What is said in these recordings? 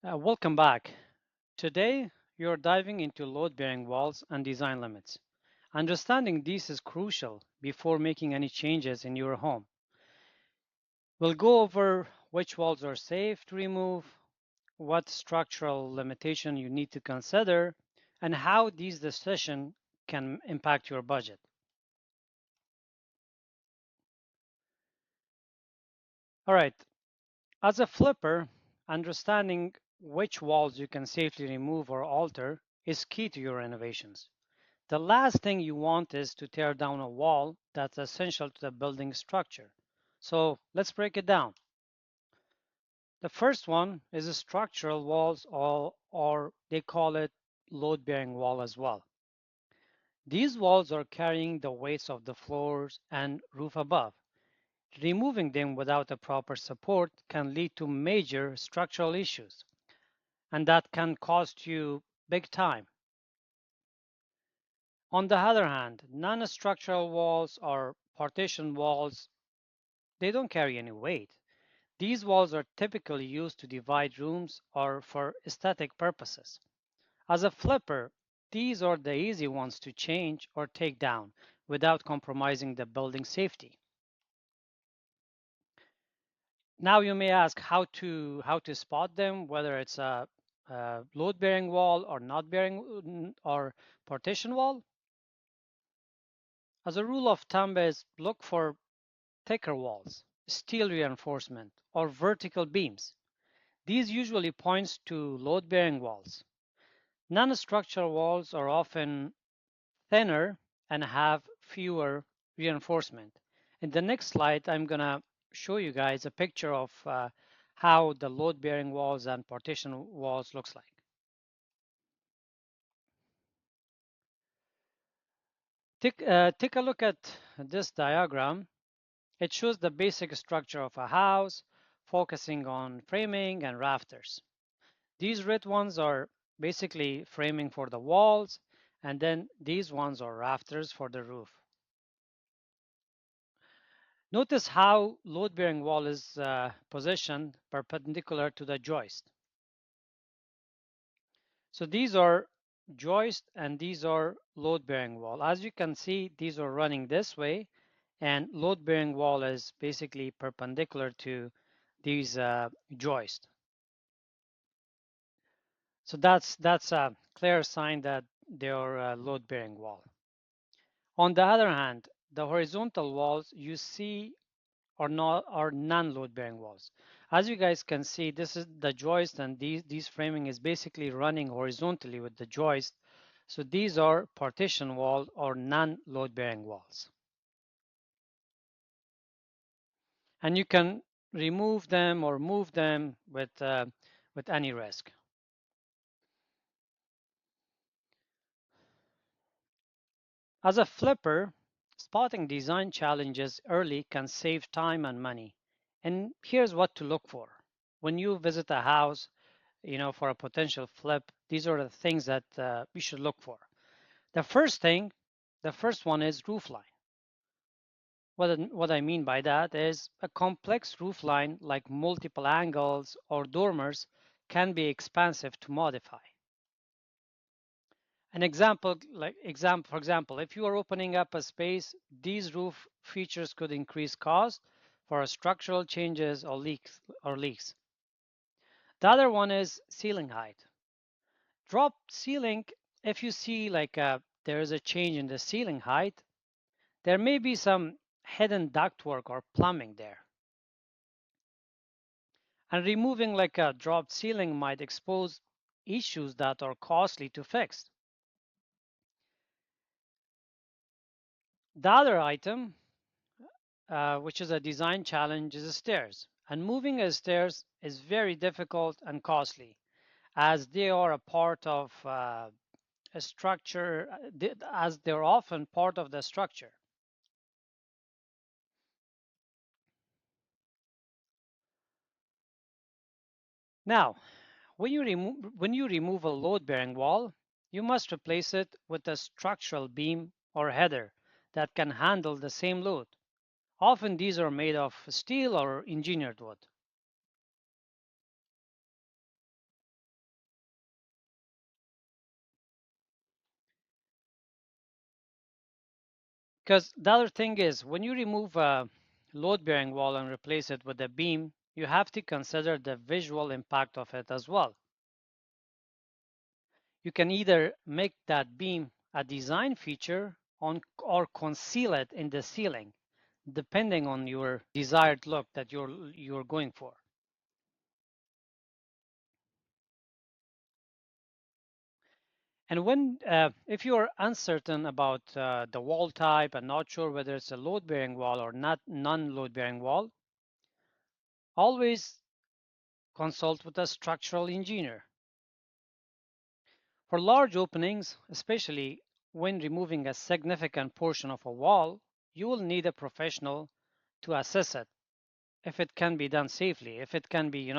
Welcome back. Today, you're diving into load-bearing walls and design limits. Understanding these is crucial before making any changes in your home. We'll go over which walls are safe to remove, what structural limitation you need to consider, and how these decisions can impact your budget. All right, as a flipper, understanding which walls you can safely remove or alter is key to your renovations. The last thing you want is to tear down a wall that's essential to the building structure. So let's break it down. The first one is the structural walls, or they call it load-bearing wall as well. These walls are carrying the weights of the floors and roof above. Removing them without a proper support can lead to major structural issues, and that can cost you big time. On the other hand, non-structural walls or partition walls, they don't carry any weight. These walls are typically used to divide rooms or for aesthetic purposes. As a flipper, these are the easy ones to change or take down without compromising the building safety. Now you may ask how to spot them, whether it's a load-bearing wall or not bearing or partition wall. As a rule of thumb is look for thicker walls, steel reinforcement, or vertical beams. These usually points to load-bearing walls. Non-structural walls are often thinner and have fewer reinforcement. In the next slide, I'm gonna show you guys a picture of how the load-bearing walls and partition walls looks like. Take a look at this diagram. It shows the basic structure of a house, focusing on framing and rafters. These red ones are basically framing for the walls, and then these ones are rafters for the roof. Notice how load-bearing wall is positioned perpendicular to the joist. So these are joist and these are load-bearing wall. As you can see, these are running this way, and load-bearing wall is basically perpendicular to these joist. So that's a clear sign that they are a load-bearing wall. On the other hand, the horizontal walls you see are non-load bearing walls. As you guys can see, this is the joist, and these framing is basically running horizontally with the joist. So these are partition wall or non-load bearing walls. And you can remove them or move them with any risk. As a flipper, spotting design challenges early can save time and money. And here's what to look for. When you visit a house, for a potential flip, these are the things that we should look for. The first one is roofline. What I mean by that is a complex roofline like multiple angles or dormers can be expensive to modify. For example, if you are opening up a space, these roof features could increase cost for structural changes or leaks. The other one is ceiling height. Drop ceiling, if you see there is a change in the ceiling height, there may be some hidden ductwork or plumbing there. And removing like a dropped ceiling might expose issues that are costly to fix. The other item, which is a design challenge, is the stairs. And moving a stairs is very difficult and costly, as they are a part of a structure, as they're often part of the structure. Now, when you remove a load-bearing wall, you must replace it with a structural beam or header that can handle the same load. Often these are made of steel or engineered wood. Because the other thing is, when you remove a load-bearing wall and replace it with a beam, you have to consider the visual impact of it as well. You can either make that beam a design feature or conceal it in the ceiling, depending on your desired look that you're going for. And if you're uncertain about the wall type and not sure whether it's a load-bearing wall or not non-load-bearing wall, always consult with a structural engineer. For large openings, especially when removing a significant portion of a wall, you will need a professional to assess it, if it can be done safely, if it can be,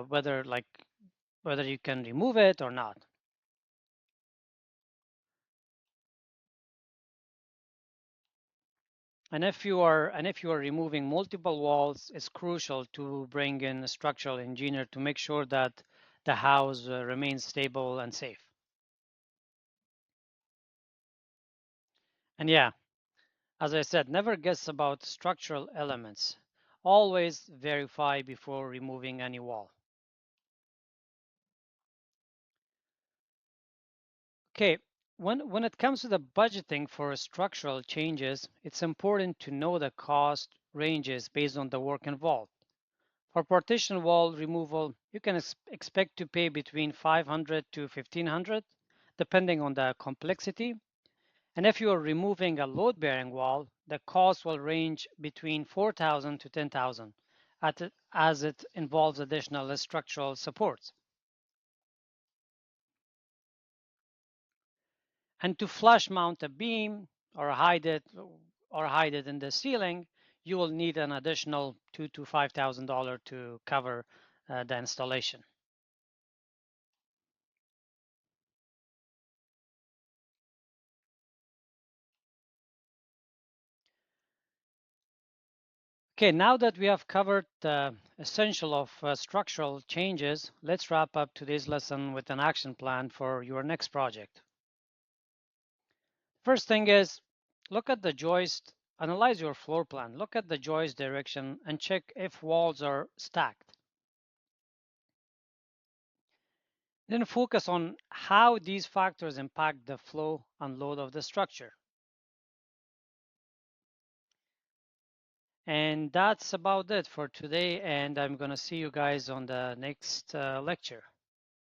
whether you can remove it or not. And if you are removing multiple walls, it's crucial to bring in a structural engineer to make sure that the house remains stable and safe. And yeah, as I said, never guess about structural elements. Always verify before removing any wall. Okay, when it comes to the budgeting for structural changes, it's important to know the cost ranges based on the work involved. For partition wall removal, you can expect to pay between 500 to 1500, depending on the complexity. And if you are removing a load-bearing wall, the cost will range between 4,000 to 10,000, as it involves additional structural supports. And to flush mount a beam or hide it in the ceiling, you will need an additional $2,000 to $5,000 to cover the installation. Okay, now that we have covered the essential of structural changes, let's wrap up today's lesson with an action plan for your next project. First thing is, look at the joist, analyze your floor plan, look at the joist direction, and check if walls are stacked. Then focus on how these factors impact the flow and load of the structure. And that's about it for today, and I'm going to see you guys on the next lecture.